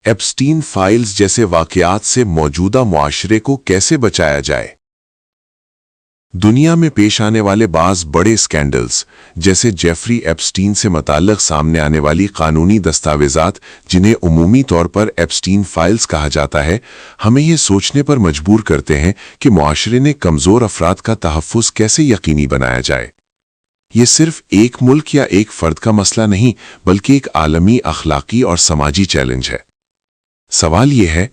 Epstein files जैसे वाकयात से मौजूदा मुआशरे को कैसे बचाया जाए। दुनिया में पेश आने वाले बाज़ बड़े स्कैंडल्स जैसे जेफरी एप्स्टीन से मुताल्लिक़ सामने आने वाली कानूनी दस्तावेज़ात, जिन्हें उमूमी तौर पर एप्स्टीन फाइल्स कहा जाता है, हमें ये सोचने पर मजबूर करते हैं कि मुआशरे ने कमज़ोर अफराद का तहफ़्फ़ुज़ कैसे यकीनी बनाया जाए। ये सिर्फ एक मुल्क या एक फ़र्द का मसला नहीं, बल्कि एक आलमी अखलाकी और समाजी चैलेंज है। सवाल ये है,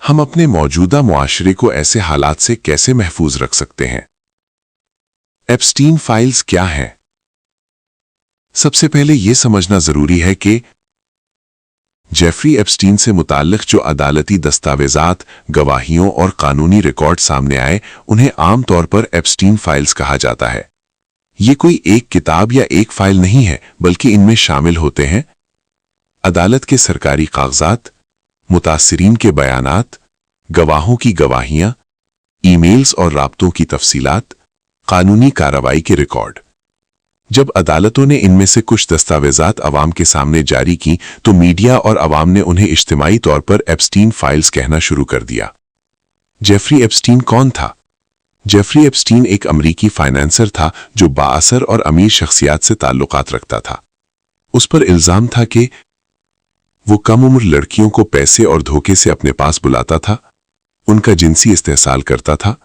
हम अपने मौजूदा मुआशरे को ऐसे हालात से कैसे महफूज रख सकते हैं। एप्स्टीन फाइल्स क्या हैं? सबसे पहले यह समझना जरूरी है कि जेफरी एप्स्टीन से मुताल्लिक़ जो अदालती दस्तावेज़ात, गवाहियों और कानूनी रिकॉर्ड सामने आए, उन्हें आम तौर पर एप्स्टीन फाइल्स कहा जाता है। ये कोई एक किताब या एक फाइल नहीं है, बल्कि इनमें शामिल होते हैं अदालत के सरकारी कागजात, मुतासिरीन के बयानात, गवाहों की गवाहियां, ईमेल्स और राब्तों की तफसीलात, कानूनी कार्रवाई के रिकॉर्ड। जब अदालतों ने इनमें से कुछ दस्तावेज़ात अवाम के सामने जारी की, तो मीडिया और अवाम ने उन्हें इज्तिमाई तौर पर एप्स्टीन फाइल्स कहना शुरू कर दिया। जेफरी एप्स्टीन कौन था? जेफरी एप्स्टीन एक अमरीकी फाइनेंसर था जो बाअसर और अमीर शख्सियात से ताल्लुकात रखता था। उस पर इल्ज़ाम था कि वो कम उम्र लड़कियों को पैसे और धोखे से अपने पास बुलाता था, उनका जिनसी इस्तेहसाल करता था,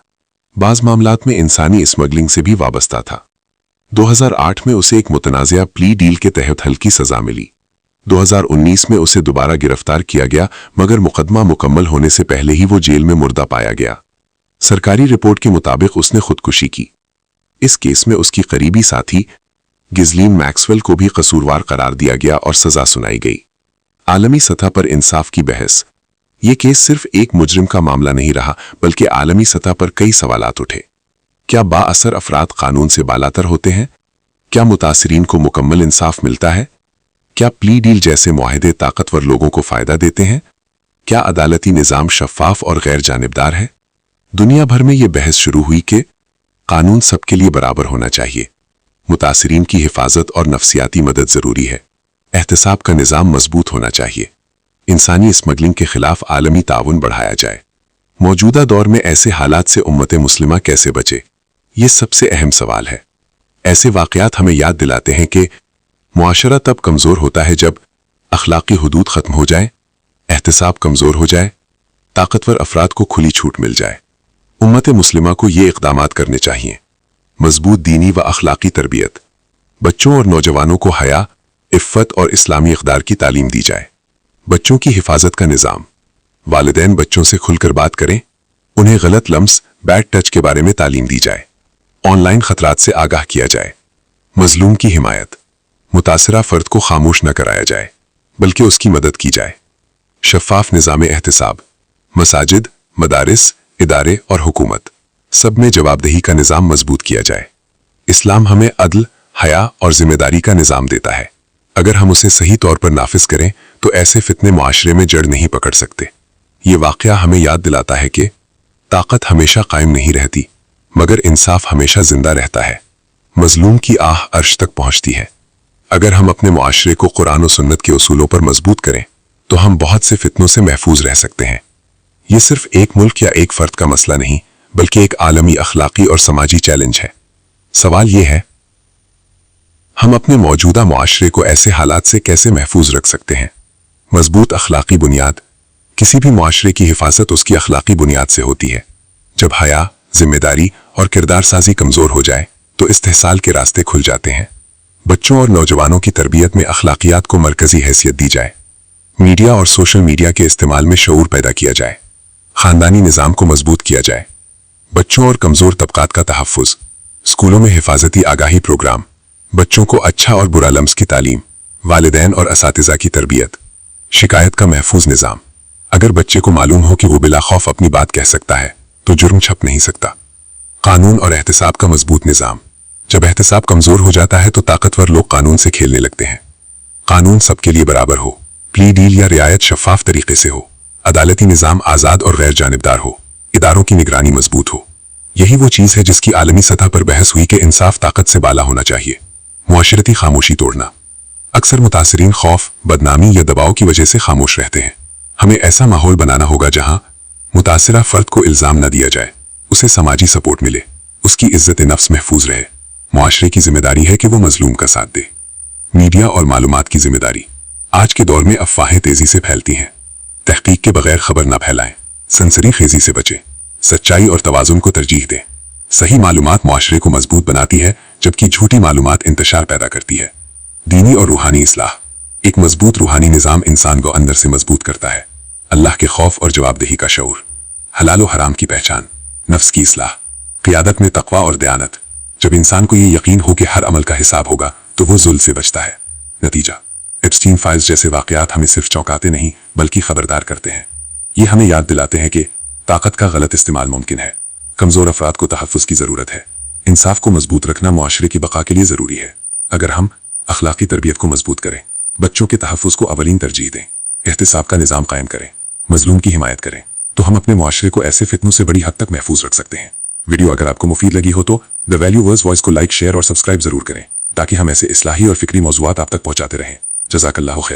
बाज़ मामलात में इंसानी स्मगलिंग से भी वाबस्ता था। 2008 में उसे एक मुतनाज़िया प्ली डील के तहत हल्की सज़ा मिली। 2019 में उसे दोबारा गिरफ्तार किया गया, मगर मुकदमा मुकम्मल होने से पहले ही वो जेल में मुर्दा पाया गया। सरकारी रिपोर्ट के मुताबिक उसने खुदकुशी की। इस केस में उसकी करीबी साथी गिज़लीन मैक्सवेल को भी कसूरवार करार दिया गया और सज़ा सुनाई गई। आलमी सतह पर इंसाफ की बहस। ये केस सिर्फ एक मुजरिम का मामला नहीं रहा, बल्कि आलमी सतह पर कई सवालात उठे। क्या बाअसर अफराद कानून से बालातर होते हैं? क्या मुतासिरीन को मुकम्मल इंसाफ मिलता है? क्या प्ली डील जैसे मुआहदे ताकतवर लोगों को फायदा देते हैं? क्या अदालती निज़ाम शफ़ाफ और गैर जानिबदार है? दुनिया भर में ये बहस शुरू हुई कि कानून सबके लिए बराबर होना चाहिए, मुतासिरीन की हिफाजत और नफ्सियाती मदद ज़रूरी है, एहतसाब का निज़ाम मजबूत होना चाहिए, इंसानी स्मगलिंग के खिलाफ आलमी ताउन बढ़ाया जाए। मौजूदा दौर में ऐसे हालात से उम्मत मुस्लिमा कैसे बचे, ये सबसे अहम सवाल है। ऐसे वाक़यात हमें याद दिलाते हैं कि मुआशरा तब कमज़ोर होता है जब अखलाकी हुदूद ख़त्म हो जाए, एहतसाब कमज़ोर हो जाए, ताकतवर अफराद को खुली छूट मिल जाए। उम्मत मुस्लिमा को ये इक़दामात करने चाहिए। मजबूत दीनी व अखलाकी तरबियत, बच्चों और नौजवानों को हया, इफ़्फ़त और इस्लामी इक़दार की तालीम दी जाए। बच्चों की हिफाजत का निज़ाम, वालिदैन बच्चों से खुलकर बात करें, उन्हें गलत लम्स, बैड टच के बारे में तालीम दी जाए, ऑनलाइन खतरात से आगाह किया जाए। मजलूम की हिमायत, मुतासिरा फ़र्द को खामोश न कराया जाए, बल्कि उसकी मदद की जाए। शफ़ाफ निज़ाम एहतसाब, मसाजिद, मदारिस, इदारे और हुकूमत, सब में जवाबदेही का निज़ाम मजबूत किया जाए। इस्लाम हमें अदल, हया और जिम्मेदारी का निज़ाम देता है। अगर हम उसे सही तौर पर नाफिज करें तो ऐसे फितने मुआशरे में जड़ नहीं पकड़ सकते। ये वाक़या हमें याद दिलाता है कि ताकत हमेशा कायम नहीं रहती, मगर इंसाफ हमेशा जिंदा रहता है। मजलूम की आह अर्श तक पहुंचती है। अगर हम अपने मुआशरे को कुरान और सुन्नत के उसूलों पर मजबूत करें तो हम बहुत से फितनों से महफूज रह सकते हैं। ये सिर्फ एक मुल्क या एक फ़र्द का मसला नहीं, बल्कि एक आलमी अखलाकी और समाजी चैलेंज है। सवाल ये है, हम अपने मौजूदा मुआशरे को ऐसे हालात से कैसे महफूज रख सकते हैं। मजबूत अखलाकी बुनियाद। किसी भी मुआशरे की हिफाजत उसकी अखलाकी बुनियाद से होती है। जब हया, जिम्मेदारी और किरदार साजी कमज़ोर हो जाए तो इस्तेहसाल के रास्ते खुल जाते हैं। बच्चों और नौजवानों की तरबियत में अखलाकियात को मरकज़ी हैसियत दी जाए। मीडिया और सोशल मीडिया के इस्तेमाल में शऊर पैदा किया जाए। ख़ानदानी निज़ाम को मजबूत किया जाए। बच्चों और कमज़ोर तबकात का तहफ़्फ़ुज़। स्कूलों में हिफाजती आगाही प्रोग्राम, बच्चों को अच्छा और बुरा लम्स की तालीम, वालिदैन और असातिज़ा की तरबियत। शिकायत का महफूज निज़ाम। अगर बच्चे को मालूम हो कि वो बिला खौफ अपनी बात कह सकता है तो जुर्म छप नहीं सकता। कानून और एहतसाब का मजबूत निज़ाम। जब एहतसाब कमज़ोर हो जाता है तो ताकतवर लोग कानून से खेलने लगते हैं। कानून सबके लिए बराबर हो, प्ली डील या रियायत शफ़ाफ तरीके से हो, अदालती निज़ाम आज़ाद और गैर जानिबदार हो, इदारों की निगरानी मजबूत हो। यही वो चीज़ है जिसकी आलमी सतह पर बहस हुई कि इंसाफ ताकत से बाला होना चाहिए। मुआशरती खामोशी तोड़ना। अक्सर मुतासिरीन खौफ, बदनामी या दबाव की वजह से खामोश रहते हैं। हमें ऐसा माहौल बनाना होगा जहां मुतासिरा फर्द को इल्जाम न दिया जाए, उसे समाजी सपोर्ट मिले, उसकी इज्जत नफ्स महफूज रहे। मुआशरे की जिम्मेदारी है कि वो मजलूम का साथ दे। मीडिया और मालूमात की जिम्मेदारी। आज के दौर में अफवाहें तेजी से फैलती हैं। तहकीक के बगैर खबर न फैलाएं, सनसनी खेजी से बचें, सच्चाई और तवाजुन को तरजीह दें। सही मालूमात मुआशरे को मजबूत बनाती है, जबकि झूठी मालूमात इंतशार पैदा करती है। दीनी और रूहानी इस्लाह। एक मजबूत रूहानी निज़ाम इंसान को अंदर से मजबूत करता है। अल्लाह के खौफ और जवाबदेही का शऊर, हलाल और हराम की पहचान, नफ्स की इस्लाह, क़ियादत में तक़वा और दयानत। जब इंसान को ये यकीन हो कि हर अमल का हिसाब होगा तो वो जुल्म से बचता है। नतीजा, एप्स्टीन फाइल्स जैसे वाक़यात हमें सिर्फ चौंकाते नहीं बल्कि खबरदार करते हैं। ये हमें याद दिलाते हैं कि ताकत का गलत इस्तेमाल मुमकिन है। कमज़ोर अफराद को तहफ़्फ़ुज़ की ज़रूरत है। इंसाफ को मजबूत रखना मुआशरे की बका के लिए ज़रूरी है। अगर हम अखलाकी तरबियत को मजबूत करें, बच्चों के तहफ़्फ़ुज़ को अवलीन तरजीह दें, एहतिसाब का निज़ाम कायम करें, मजलूम की हिमायत करें, तो हम अपने मुआशरे को ऐसे फितनों से बड़ी हद तक महफूज रख सकते हैं। वीडियो अगर आपको मुफीद लगी हो तो द वैल्यूवर्स वॉइस को लाइक, शेयर और सब्सक्राइब जरूर करें, ताकि हम ऐसे इस्लाही और फिक्री मौज़ूआत आप तक पहुंचाते रहें। जज़ाकल्लाहु खैर।